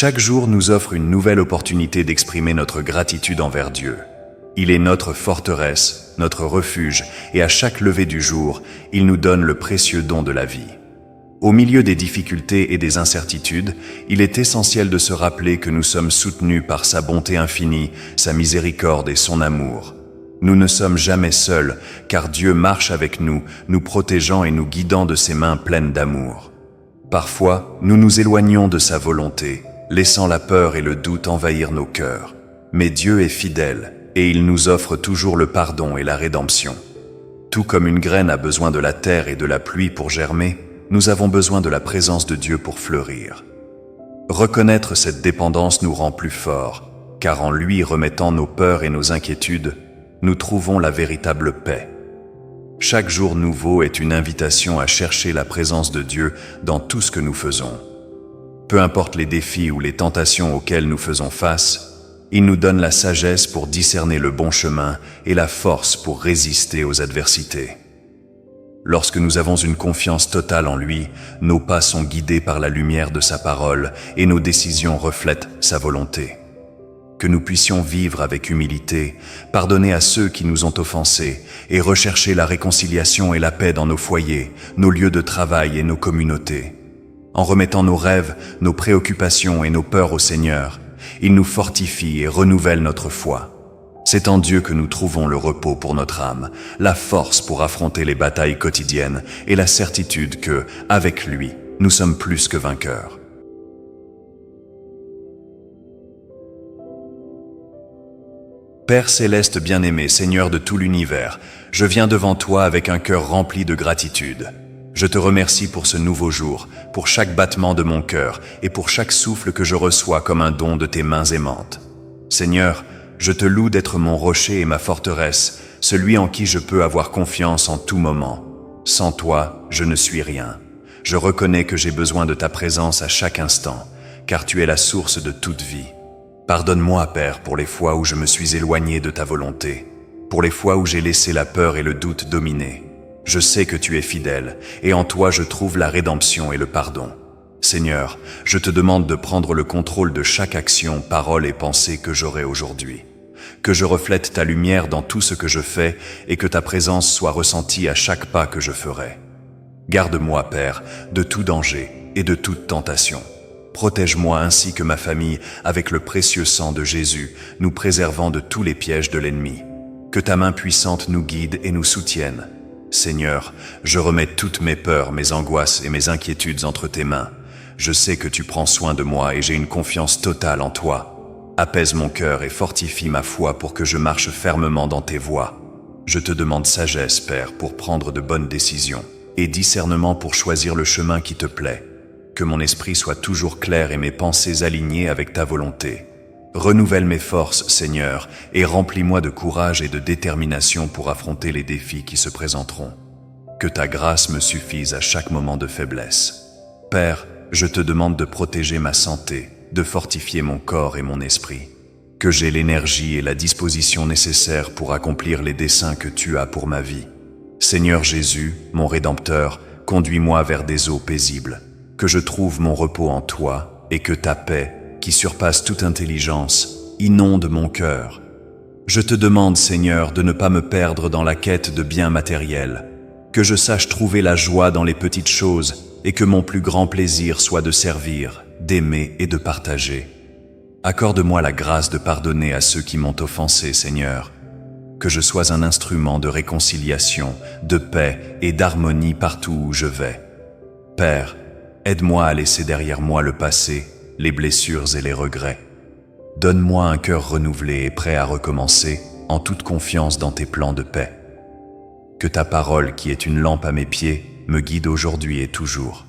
Chaque jour nous offre une nouvelle opportunité d'exprimer notre gratitude envers Dieu. Il est notre forteresse, notre refuge, et à chaque lever du jour, il nous donne le précieux don de la vie. Au milieu des difficultés et des incertitudes, il est essentiel de se rappeler que nous sommes soutenus par sa bonté infinie, sa miséricorde et son amour. Nous ne sommes jamais seuls, car Dieu marche avec nous, nous protégeant et nous guidant de ses mains pleines d'amour. Parfois, nous nous éloignons de sa volonté, laissant la peur et le doute envahir nos cœurs. Mais Dieu est fidèle, et il nous offre toujours le pardon et la rédemption. Tout comme une graine a besoin de la terre et de la pluie pour germer, nous avons besoin de la présence de Dieu pour fleurir. Reconnaître cette dépendance nous rend plus forts, car en lui remettant nos peurs et nos inquiétudes, nous trouvons la véritable paix. Chaque jour nouveau est une invitation à chercher la présence de Dieu dans tout ce que nous faisons. Peu importe les défis ou les tentations auxquels nous faisons face, il nous donne la sagesse pour discerner le bon chemin et la force pour résister aux adversités. Lorsque nous avons une confiance totale en lui, nos pas sont guidés par la lumière de sa parole et nos décisions reflètent sa volonté. Que nous puissions vivre avec humilité, pardonner à ceux qui nous ont offensés et rechercher la réconciliation et la paix dans nos foyers, nos lieux de travail et nos communautés. En remettant nos rêves, nos préoccupations et nos peurs au Seigneur, il nous fortifie et renouvelle notre foi. C'est en Dieu que nous trouvons le repos pour notre âme, la force pour affronter les batailles quotidiennes et la certitude que, avec lui, nous sommes plus que vainqueurs. Père céleste bien-aimé, Seigneur de tout l'univers, je viens devant toi avec un cœur rempli de gratitude. Je te remercie pour ce nouveau jour, pour chaque battement de mon cœur et pour chaque souffle que je reçois comme un don de tes mains aimantes. Seigneur, je te loue d'être mon rocher et ma forteresse, celui en qui je peux avoir confiance en tout moment. Sans toi, je ne suis rien. Je reconnais que j'ai besoin de ta présence à chaque instant, car tu es la source de toute vie. Pardonne-moi, Père, pour les fois où je me suis éloigné de ta volonté, pour les fois où j'ai laissé la peur et le doute dominer. Je sais que tu es fidèle, et en toi je trouve la rédemption et le pardon. Seigneur, je te demande de prendre le contrôle de chaque action, parole et pensée que j'aurai aujourd'hui. Que je reflète ta lumière dans tout ce que je fais et que ta présence soit ressentie à chaque pas que je ferai. Garde-moi, Père, de tout danger et de toute tentation. Protège-moi ainsi que ma famille avec le précieux sang de Jésus, nous préservant de tous les pièges de l'ennemi. Que ta main puissante nous guide et nous soutienne. Seigneur, je remets toutes mes peurs, mes angoisses et mes inquiétudes entre tes mains. Je sais que tu prends soin de moi et j'ai une confiance totale en toi. Apaise mon cœur et fortifie ma foi pour que je marche fermement dans tes voies. Je te demande sagesse, Père, pour prendre de bonnes décisions et discernement pour choisir le chemin qui te plaît. Que mon esprit soit toujours clair et mes pensées alignées avec ta volonté. Renouvelle mes forces, Seigneur, et remplis-moi de courage et de détermination pour affronter les défis qui se présenteront. Que ta grâce me suffise à chaque moment de faiblesse. Père, je te demande de protéger ma santé, de fortifier mon corps et mon esprit. Que j'ai l'énergie et la disposition nécessaires pour accomplir les desseins que tu as pour ma vie. Seigneur Jésus, mon Rédempteur, conduis-moi vers des eaux paisibles. Que je trouve mon repos en toi et que ta paix, qui surpasse toute intelligence, inonde mon cœur. Je te demande, Seigneur, de ne pas me perdre dans la quête de biens matériels, que je sache trouver la joie dans les petites choses et que mon plus grand plaisir soit de servir, d'aimer et de partager. Accorde-moi la grâce de pardonner à ceux qui m'ont offensé, Seigneur, que je sois un instrument de réconciliation, de paix et d'harmonie partout où je vais. Père, aide-moi à laisser derrière moi le passé, les blessures et les regrets. Donne-moi un cœur renouvelé et prêt à recommencer, en toute confiance dans tes plans de paix. Que ta parole, qui est une lampe à mes pieds, me guide aujourd'hui et toujours.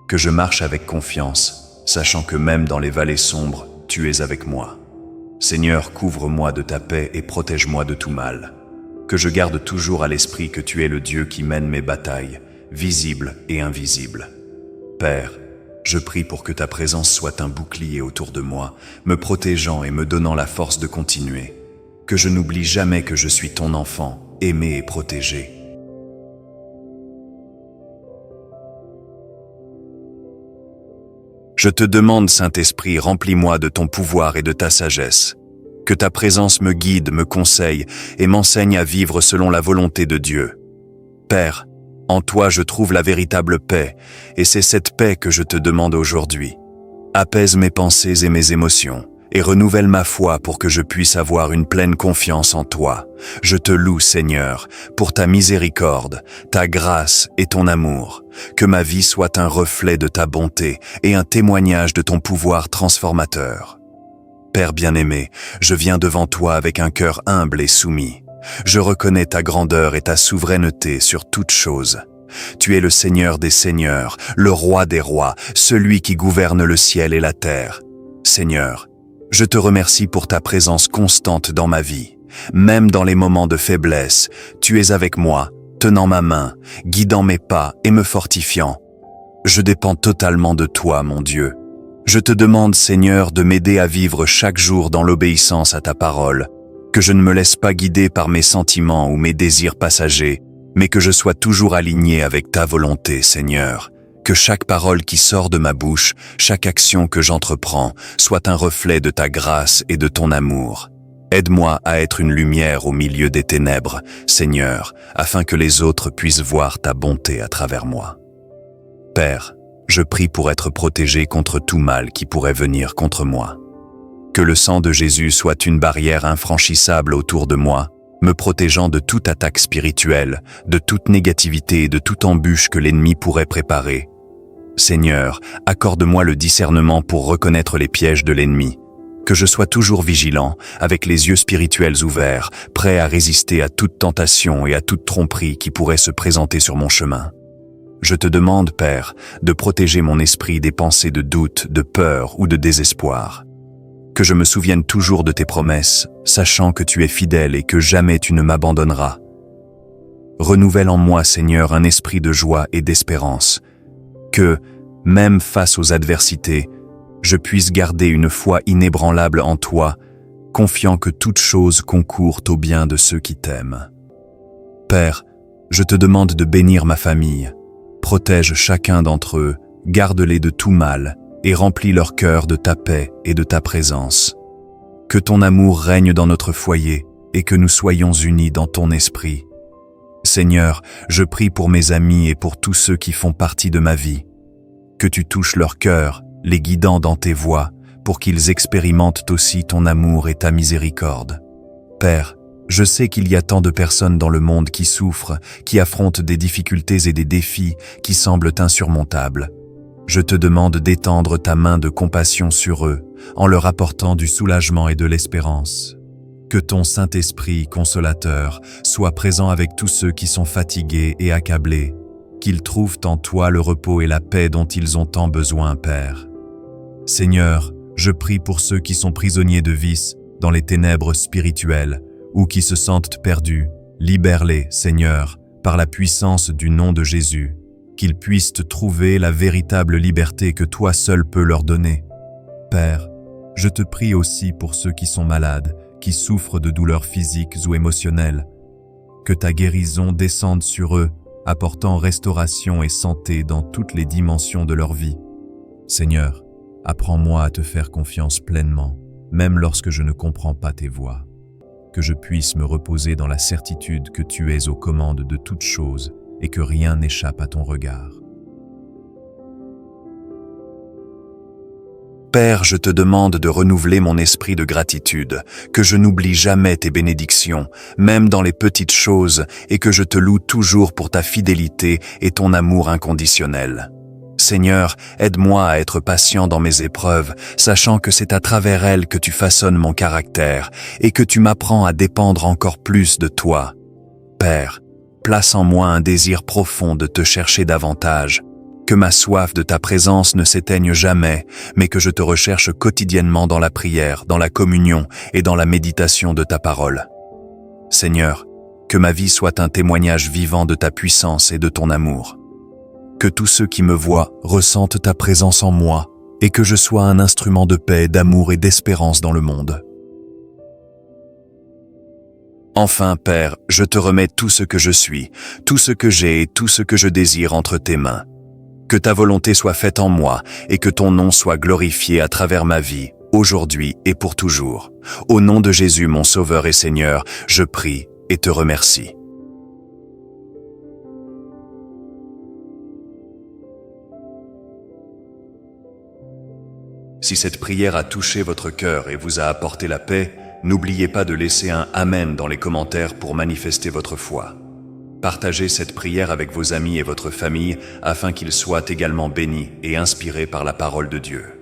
Que je marche avec confiance, sachant que même dans les vallées sombres, tu es avec moi. Seigneur, couvre-moi de ta paix et protège-moi de tout mal. Que je garde toujours à l'esprit que tu es le Dieu qui mène mes batailles, visibles et invisibles. Père, je prie pour que ta présence soit un bouclier autour de moi, me protégeant et me donnant la force de continuer. Que je n'oublie jamais que je suis ton enfant, aimé et protégé. Je te demande, Saint-Esprit, remplis-moi de ton pouvoir et de ta sagesse. Que ta présence me guide, me conseille et m'enseigne à vivre selon la volonté de Dieu. Père, en toi je trouve la véritable paix, et c'est cette paix que je te demande aujourd'hui. Apaise mes pensées et mes émotions, et renouvelle ma foi pour que je puisse avoir une pleine confiance en toi. Je te loue, Seigneur, pour ta miséricorde, ta grâce et ton amour. Que ma vie soit un reflet de ta bonté et un témoignage de ton pouvoir transformateur. Père bien-aimé, je viens devant toi avec un cœur humble et soumis. Je reconnais ta grandeur et ta souveraineté sur toute chose. Tu es le Seigneur des seigneurs, le Roi des rois, celui qui gouverne le ciel et la terre. Seigneur, je te remercie pour ta présence constante dans ma vie. Même dans les moments de faiblesse, tu es avec moi, tenant ma main, guidant mes pas et me fortifiant. Je dépends totalement de toi, mon Dieu. Je te demande, Seigneur, de m'aider à vivre chaque jour dans l'obéissance à ta parole, que je ne me laisse pas guider par mes sentiments ou mes désirs passagers, mais que je sois toujours aligné avec ta volonté, Seigneur. Que chaque parole qui sort de ma bouche, chaque action que j'entreprends, soit un reflet de ta grâce et de ton amour. Aide-moi à être une lumière au milieu des ténèbres, Seigneur, afin que les autres puissent voir ta bonté à travers moi. Père, je prie pour être protégé contre tout mal qui pourrait venir contre moi. Que le sang de Jésus soit une barrière infranchissable autour de moi, me protégeant de toute attaque spirituelle, de toute négativité et de toute embûche que l'ennemi pourrait préparer. Seigneur, accorde-moi le discernement pour reconnaître les pièges de l'ennemi. Que je sois toujours vigilant, avec les yeux spirituels ouverts, prêt à résister à toute tentation et à toute tromperie qui pourrait se présenter sur mon chemin. Je te demande, Père, de protéger mon esprit des pensées de doute, de peur ou de désespoir. Que je me souvienne toujours de tes promesses, sachant que tu es fidèle et que jamais tu ne m'abandonneras. Renouvelle en moi, Seigneur, un esprit de joie et d'espérance. Que, même face aux adversités, je puisse garder une foi inébranlable en toi, confiant que toute chose concourt au bien de ceux qui t'aiment. Père, je te demande de bénir ma famille. Protège chacun d'entre eux, garde-les de tout mal, et remplis leur cœur de ta paix et de ta présence. Que ton amour règne dans notre foyer et que nous soyons unis dans ton esprit. Seigneur, je prie pour mes amis et pour tous ceux qui font partie de ma vie. Que tu touches leur cœur, les guidant dans tes voies, pour qu'ils expérimentent aussi ton amour et ta miséricorde. Père, je sais qu'il y a tant de personnes dans le monde qui souffrent, qui affrontent des difficultés et des défis qui semblent insurmontables. Je te demande d'étendre ta main de compassion sur eux, en leur apportant du soulagement et de l'espérance. Que ton Saint-Esprit consolateur soit présent avec tous ceux qui sont fatigués et accablés, qu'ils trouvent en toi le repos et la paix dont ils ont tant besoin, Père. Seigneur, je prie pour ceux qui sont prisonniers de vices dans les ténèbres spirituelles ou qui se sentent perdus. Libère-les, Seigneur, par la puissance du nom de Jésus, qu'ils puissent trouver la véritable liberté que toi seul peux leur donner. Père, je te prie aussi pour ceux qui sont malades, qui souffrent de douleurs physiques ou émotionnelles. Que ta guérison descende sur eux, apportant restauration et santé dans toutes les dimensions de leur vie. Seigneur, apprends-moi à te faire confiance pleinement, même lorsque je ne comprends pas tes voies. Que je puisse me reposer dans la certitude que tu es aux commandes de toutes choses et que rien n'échappe à ton regard. Père, je te demande de renouveler mon esprit de gratitude, que je n'oublie jamais tes bénédictions, même dans les petites choses, et que je te loue toujours pour ta fidélité et ton amour inconditionnel. Seigneur, aide-moi à être patient dans mes épreuves, sachant que c'est à travers elles que tu façonnes mon caractère et que tu m'apprends à dépendre encore plus de toi. Père, place en moi un désir profond de te chercher davantage, que ma soif de ta présence ne s'éteigne jamais, mais que je te recherche quotidiennement dans la prière, dans la communion et dans la méditation de ta parole. Seigneur, que ma vie soit un témoignage vivant de ta puissance et de ton amour. Que tous ceux qui me voient ressentent ta présence en moi et que je sois un instrument de paix, d'amour et d'espérance dans le monde. Enfin, Père, je te remets tout ce que je suis, tout ce que j'ai et tout ce que je désire entre tes mains. Que ta volonté soit faite en moi et que ton nom soit glorifié à travers ma vie, aujourd'hui et pour toujours. Au nom de Jésus, mon Sauveur et Seigneur, je prie et te remercie. Si cette prière a touché votre cœur et vous a apporté la paix, n'oubliez pas de laisser un Amen dans les commentaires pour manifester votre foi. Partagez cette prière avec vos amis et votre famille afin qu'ils soient également bénis et inspirés par la parole de Dieu.